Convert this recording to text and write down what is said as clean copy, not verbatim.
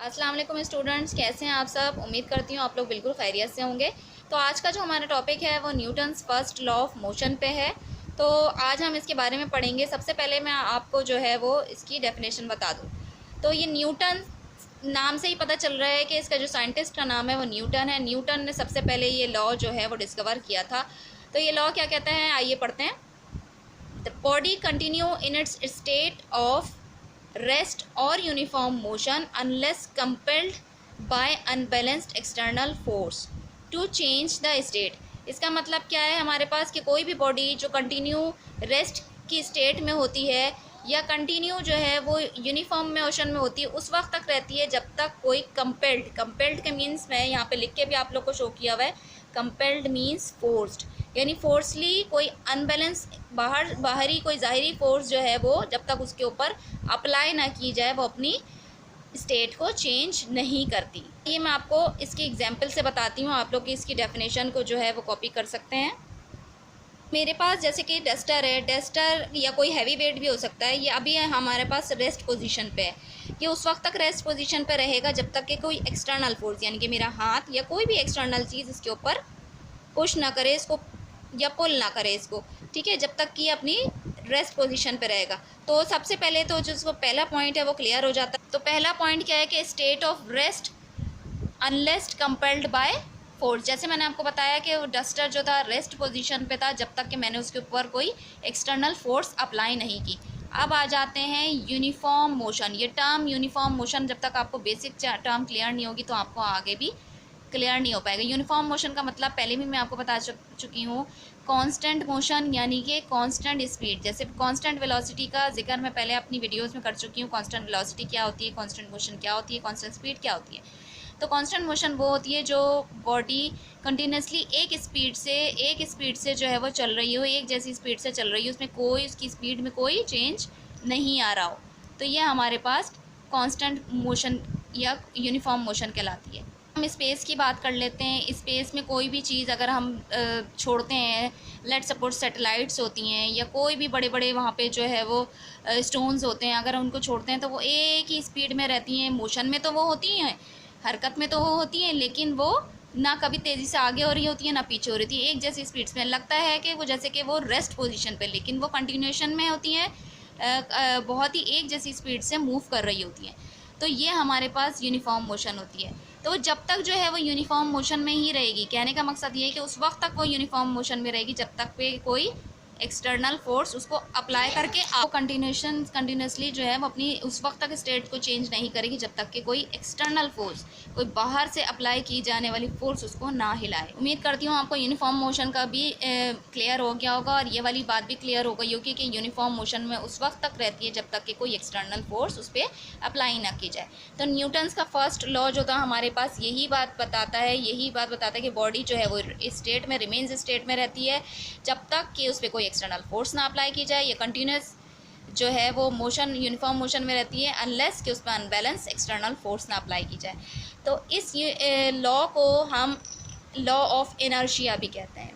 अस्सलाम वालेकुम स्टूडेंट्स, कैसे हैं आप सब। उम्मीद करती हूँ आप लोग बिल्कुल खैरियत से होंगे। तो आज का जो हमारा टॉपिक है वो Newton's first law of motion पे है। तो आज हम इसके बारे में पढ़ेंगे। सबसे पहले मैं आपको जो है वो इसकी डेफिनेशन बता दूँ। तो ये न्यूटन नाम से ही पता चल रहा है कि इसका जो साइंटिस्ट का नाम है वो न्यूटन है। न्यूटन ने सबसे पहले ये लॉ जो है वो डिस्कवर किया था। तो ये लॉ क्या कहता है, आइए पढ़ते हैं। The body continue in its state of rest और uniform motion unless compelled by unbalanced external force to change the state. इसका मतलब क्या है हमारे पास कि कोई भी बॉडी जो कंटिन्यू रेस्ट की स्टेट में होती है या कंटिन्यू जो है वो यूनिफॉर्म मोशन में होती है उस वक्त तक रहती है जब तक कोई कंपेल्ड के मीन्स मैं यहाँ पे लिख के भी आप लोग को शो किया हुआ है। कंपेल्ड मीन्स फोर्स्ड, यानी फोर्सली कोई अनबैलेंस बाहरी कोई ज़ाहिरी फोर्स जो है वो जब तक उसके ऊपर अप्लाई ना की जाए वो अपनी स्टेट को चेंज नहीं करती। ये मैं आपको इसकी एग्जांपल से बताती हूँ। आप लोग इसकी डेफिनेशन को जो है वो कॉपी कर सकते हैं। मेरे पास जैसे कि डस्टर है, डस्टर या कोई हैवी वेट भी हो सकता है। ये अभी हमारे पास रेस्ट पोजीशन पे है। ये उस वक्त तक रेस्ट पोजीशन पे रहेगा जब तक कि कोई एक्सटर्नल फोर्स यानी कि मेरा हाथ या कोई भी एक्सटर्नल चीज़ इसके ऊपर पुश ना करे इसको या पुल ना करे इसको, ठीक है, जब तक कि अपनी रेस्ट पोजीशन पे रहेगा। तो सबसे पहले तो जो पहला पॉइंट है वो क्लियर हो जाता है। तो पहला पॉइंट क्या है कि state of rest unless compelled by force. जैसे मैंने आपको बताया कि वो डस्टर जो था रेस्ट पोजीशन पे था जब तक कि मैंने उसके ऊपर कोई एक्सटर्नल फोर्स अप्लाई नहीं की। अब आ जाते हैं यूनिफॉर्म मोशन। ये टर्म यूनिफॉर्म मोशन जब तक आपको बेसिक टर्म क्लियर नहीं होगी तो आपको आगे भी क्लियर नहीं हो पाएगा। यूनिफॉर्म मोशन का मतलब पहले भी मैं आपको बता चुकी हूँ। कांस्टेंट मोशन यानी कि कांस्टेंट स्पीड। जैसे कांस्टेंट वेलोसिटी का जिक्र मैं पहले अपनी वीडियोस में कर चुकी हूँ। कांस्टेंट वेलोसिटी क्या होती है, कांस्टेंट मोशन क्या होती है, कांस्टेंट स्पीड क्या होती है। तो कांस्टेंट मोशन वो होती है जो बॉडी कंटिन्यूसली एक स्पीड से जो है वो चल रही हो, एक जैसी स्पीड से चल रही हो, उसमें कोई उसकी स्पीड में कोई चेंज नहीं आ रहा हो। तो ये हमारे पास कांस्टेंट मोशन या यूनिफॉर्म मोशन कहलाती है। हम स्पेस की बात कर लेते हैं। स्पेस में कोई भी चीज़ अगर हम छोड़ते हैं, लेट सपोज सैटेलाइट्स होती हैं या कोई भी बड़े बड़े वहाँ पे जो है वो स्टोन्स होते हैं, अगर उनको छोड़ते हैं तो वो एक ही स्पीड में रहती हैं। मोशन में तो वो होती हैं, हरकत में तो वो होती हैं, लेकिन वो ना कभी तेज़ी से आगे हो रही होती है ना पीछे हो रही होती है। एक जैसी स्पीड्स में लगता है कि वो जैसे कि वो रेस्ट पोजीशन पे, लेकिन वो कंटिन्यूएशन में होती हैं, बहुत ही एक जैसी स्पीड से मूव कर रही होती हैं। तो ये हमारे पास यूनिफॉर्म मोशन होती है। तो जब तक जो है वो यूनिफॉर्म मोशन में ही रहेगी, कहने का मकसद ये है कि उस वक्त तक वो यूनिफॉर्म मोशन में रहेगी जब तक पे कोई एक्सटर्नल फोर्स उसको अप्लाई करके आप कंटिन्यूसली जो है वो अपनी उस वक्त तक स्टेट को चेंज नहीं करेगी जब तक कि कोई एक्सटर्नल फोर्स, कोई बाहर से अप्लाई की जाने वाली फोर्स उसको ना हिलाए। उम्मीद करती हूँ आपको यूनिफॉर्म मोशन का भी क्लियर हो गया होगा और ये वाली बात भी क्लियर हो गई होगी कि यूनिफॉर्म मोशन में उस वक्त तक रहती है जब तक कि कोई एक्सटर्नल फोर्स उस पर अप्लाई ना की जाए। तो न्यूटन्स का फर्स्ट लॉ जो था हमारे पास यही बात बताता है कि बॉडी जो है वो स्टेट में रिमेन्स स्टेट में रहती है जब तक कि उस पर कोई एक्सटर्नल फोर्स ना अप्लाई की जाए। ये कंटिन्यूस जो है वो मोशन यूनिफॉर्म मोशन में रहती है अनलेस कि उस पर अनबैलेंस एक्सटर्नल फोर्स ना अप्लाई की जाए। तो इस लॉ को हम लॉ ऑफ इनर्शिया भी कहते हैं।